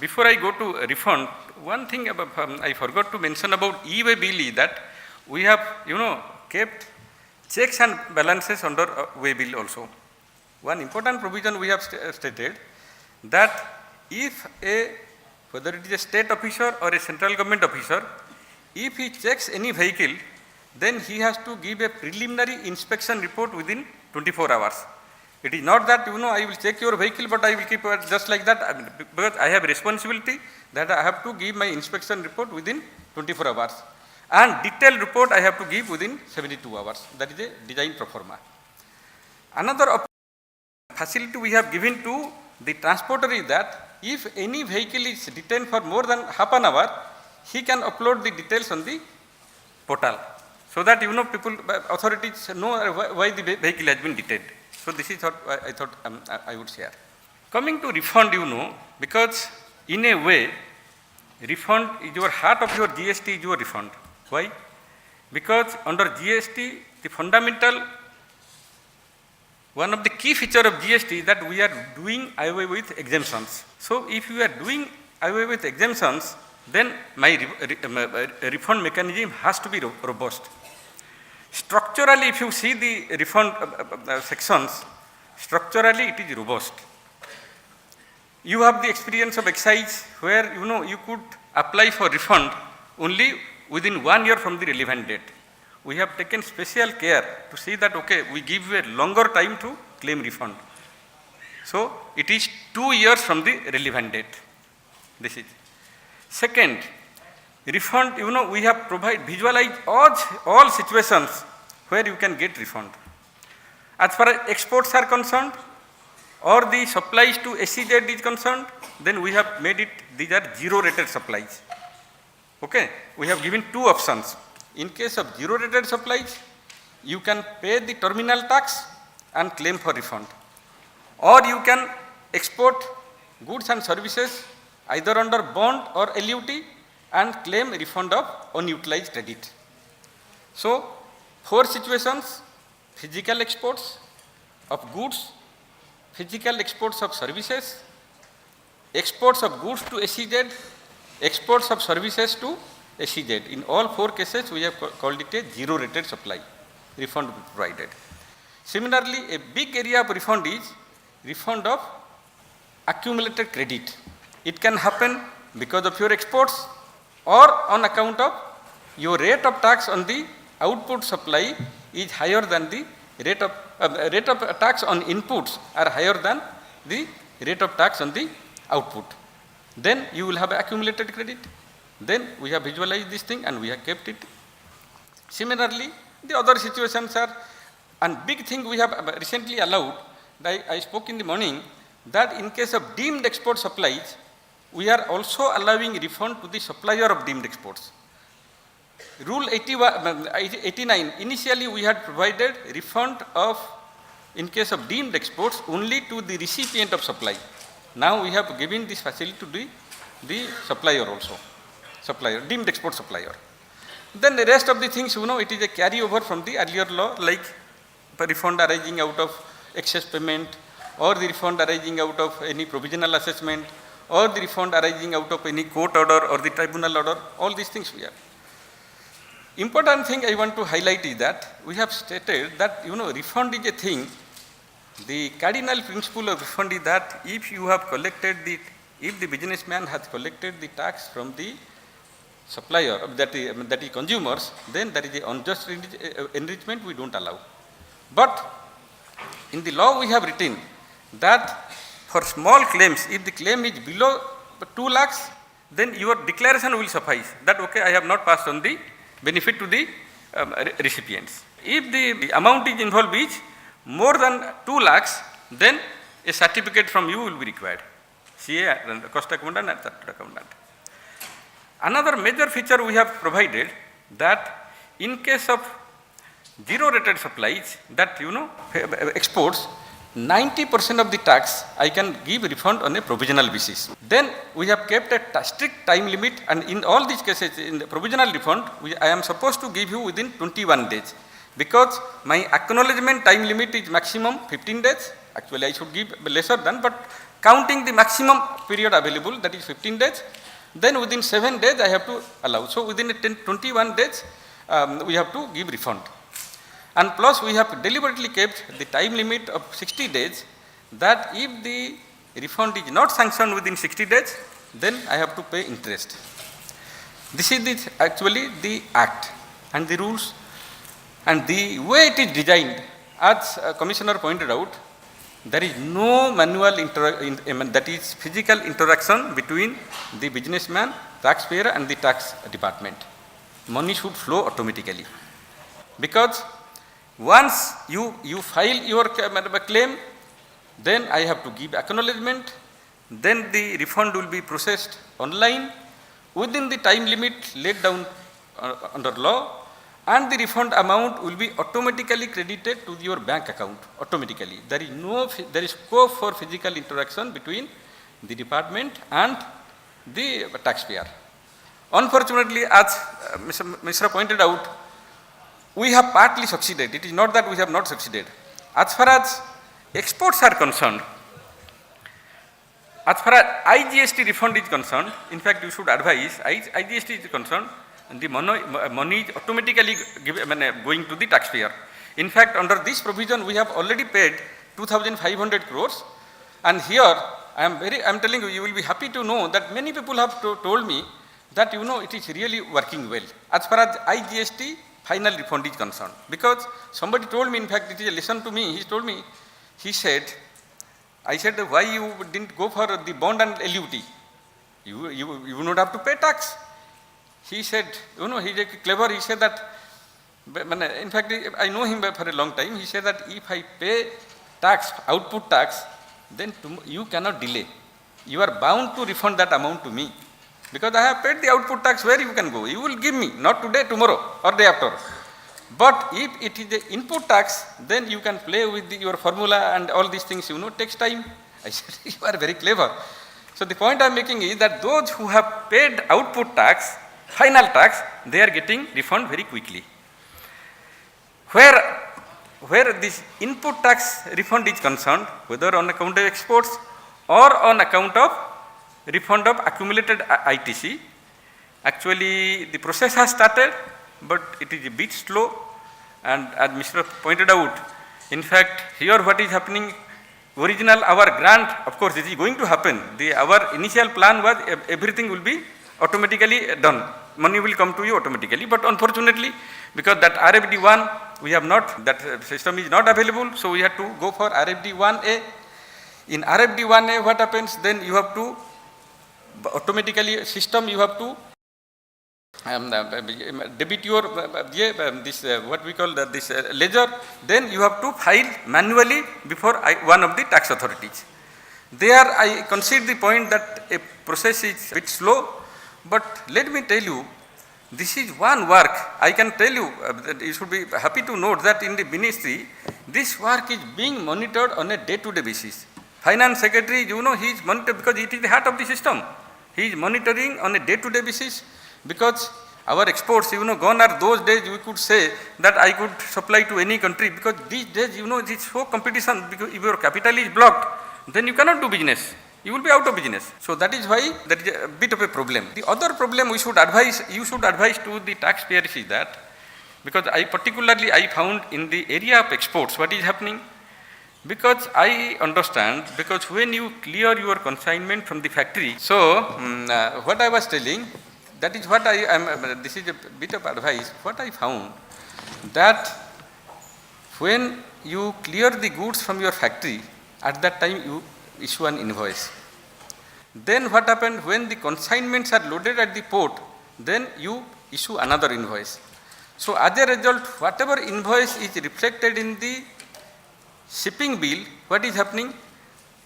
before I go to refund, one thing about, I forgot to mention about e-way bill that we have, kept checks and balances under way bill also. One important provision we have stated that if whether it is a state officer or a central government officer, if he checks any vehicle, then he has to give a preliminary inspection report within 24 hours. It is not that, I will check your vehicle, but I will keep it just like that, because I have responsibility that I have to give my inspection report within 24 hours. And detailed report I have to give within 72 hours. That is a design pro forma. Another facility we have given to the transporter is that if any vehicle is detained for more than half an hour, he can upload the details on the portal, so that people, authorities know why the vehicle has been detained. So this is what I thought I would share. Coming to refund, because in a way, refund is your heart of your GST is your refund. Why? Because under GST, the fundamental, one of the key feature of GST is that we are doing away with exemptions. So if you are doing away with exemptions, then my refund mechanism has to be robust. Structurally, if you see the refund sections, structurally it is robust. You have the experience of excise where you could apply for refund only within 1 year from the relevant date. We have taken special care to see that we give you a longer time to claim refund. So it is 2 years from the relevant date. This is. Second, refund, we have visualized all situations where you can get refund. As far as exports are concerned, or the supplies to SEZ is concerned, then we have made it, these are zero rated supplies. Okay, we have given two options. In case of zero rated supplies, you can pay the terminal tax and claim for refund. Or you can export goods and services either under bond or LUT and claim refund of unutilized credit. So, 4 situations: physical exports of goods, physical exports of services, exports of goods to SEZ, exports of services to SEZ. In all 4 cases, we have called it a zero rated supply, refund provided. Similarly, a big area of refund is refund of accumulated credit. It can happen because of your exports or on account of your rate of tax on the output supply is higher than the rate of tax on inputs are higher than the rate of tax on the output. Then you will have accumulated credit. Then we have visualized this thing and we have kept it. Similarly, the other situations are, and big thing we have recently allowed, I spoke in the morning, that in case of deemed export supplies, we are also allowing refund to the supplier of deemed exports. Rule 89, initially we had provided refund of, in case of deemed exports, only to the recipient of supply. Now we have given this facility to the supplier also, deemed export supplier. Then the rest of the things, it is a carryover from the earlier law, like refund arising out of excess payment, or the refund arising out of any provisional assessment, or the refund arising out of any court order or the tribunal order, all these things we have. Important thing I want to highlight is that we have stated that refund is a thing. The cardinal principle of refund is that if you have collected if the businessman has collected the tax from the supplier, that is consumers, then that is the unjust enrichment we don't allow. But in the law we have written that for small claims, if the claim is below 2 lakhs, then your declaration will suffice that I have not passed on the benefit to the recipients. If the amount is involved is more than 2 lakhs, then a certificate from you will be required. CA, cost accountant and chartered accountant. Another major feature we have provided that in case of zero rated supplies, that exports, 90% of the tax I can give refund on a provisional basis. Then we have kept a strict time limit, and in all these cases in the provisional refund I am supposed to give you within 21 days. because my acknowledgement time limit is maximum 15 days. Actually, I should give lesser than, but counting the maximum period available, that is 15 days, then within 7 days I have to allow. So within 21 days, we have to give refund. And plus we have deliberately kept the time limit of 60 days, that if the refund is not sanctioned within 60 days, then I have to pay interest. This is actually the act and the rules, and the way it is designed, as Commissioner pointed out, there is no manual that is physical interaction between the businessman, taxpayer and the tax department. Money should flow automatically, because once you file your claim, then I have to give acknowledgement, then the refund will be processed online within the time limit laid down under law, and the refund amount will be automatically credited to your bank account automatically. There is scope for physical interaction between the department and the taxpayer. Unfortunately, as Mr. pointed out, we have partly succeeded. It is not that we have not succeeded. As far as exports are concerned, as far as IGST refund is concerned, in fact, you should advise, IGST is concerned, the money is automatically going to the taxpayer. In fact, under this provision, we have already paid 2,500 crores. And here, I am telling you, you will be happy to know that many people have told me that, it is really working well as far as IGST final refund is concerned. Because somebody told me, in fact, it is a lesson to me. He said, I said, why you didn't go for the bond and LUT? You would not have to pay tax. He said, he is clever. He said that, in fact, I know him for a long time. He said that if I pay tax, output tax, then you cannot delay. You are bound to refund that amount to me. Because I have paid the output tax, where you can go? You will give me, not today, tomorrow or day after. But if it is the input tax, then you can play with your formula and all these things, takes time. I said, you are very clever. So the point I am making is that those who have paid output tax, final tax, they are getting refund very quickly. Where this input tax refund is concerned, whether on account of exports or on account of refund of accumulated ITC, actually the process has started, but it is a bit slow. And as Mr. pointed out, in fact, here what is happening, our grant, of course, it is going to happen. Our initial plan was everything will be automatically done. Money will come to you automatically. But unfortunately, because that RFD1, we have not, that system is not available, so we have to go for RFD1A. In RFD1A, what happens, then you have to automatically system, you have to debit your what we call this ledger, then you have to file manually before one of the tax authorities. There I concede the point that a process is a bit slow, but let me tell you, this is one work. I can tell you, you should be happy to note that in the ministry, this work is being monitored on a day-to-day basis. Finance Secretary, he is monitored because it is the heart of the system. He is monitoring on a day-to-day basis, because our exports, gone are those days we could say that I could supply to any country, because these days, it is so competition, because if your capital is blocked, then you cannot do business. You will be out of business. So that is why there is a bit of a problem. The other problem you should advise to the taxpayers is that, because I found in the area of exports, what is happening? Because I understand, because when you clear your consignment from the factory, so what I was telling, that is what I am, this is a bit of advice, what I found, that when you clear the goods from your factory, at that time you issue an invoice. Then what happened, when the consignments are loaded at the port, then you issue another invoice. So as a result, whatever invoice is reflected in the shipping bill, what is happening?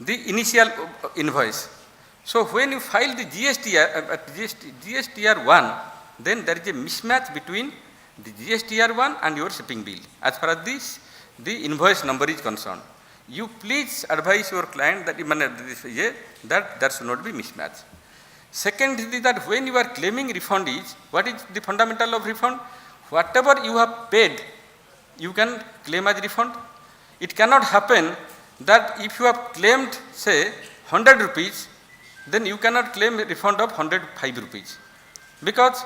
The initial invoice. So when you file the GSTR1, then there is a mismatch between the GSTR1 and your shipping bill as far as the invoice number is concerned. You please advise your client that there should not be mismatch. Second is that when you are claiming refund, what is the fundamental of refund? Whatever you have paid you can claim as refund. It cannot happen that if you have claimed say 100 rupees, then you cannot claim a refund of 105 rupees, because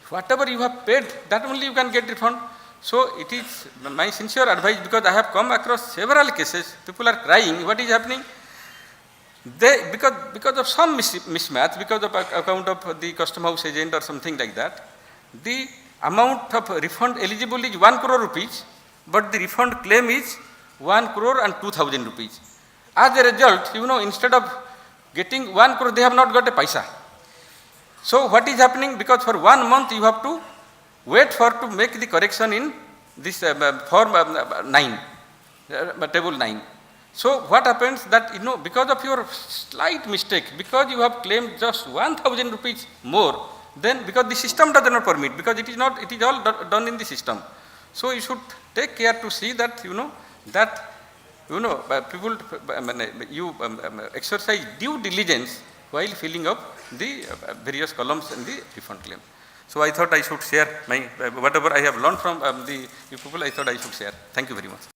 whatever you have paid, that only you can get refund. So it is my sincere advice, because I have come across several cases, people are crying, what is happening? They, because of some mismatch, because of account of the custom house agent or something like that, the amount of refund eligible is 1 crore rupees, but the refund claim is 1 crore and 2,000 rupees. As a result, instead of getting 1 crore, they have not got a paisa. So what is happening? Because for 1 month you have to wait for to make the correction in this form 9, table 9. So what happens that, because of your slight mistake, because you have claimed just 1,000 rupees more, then because the system does not permit, because it is all done in the system. So you should take care to see that, people, you exercise due diligence while filling up the various columns in the refund claim. So I thought I should share my, whatever I have learned from the people, I thought I should share. Thank you very much.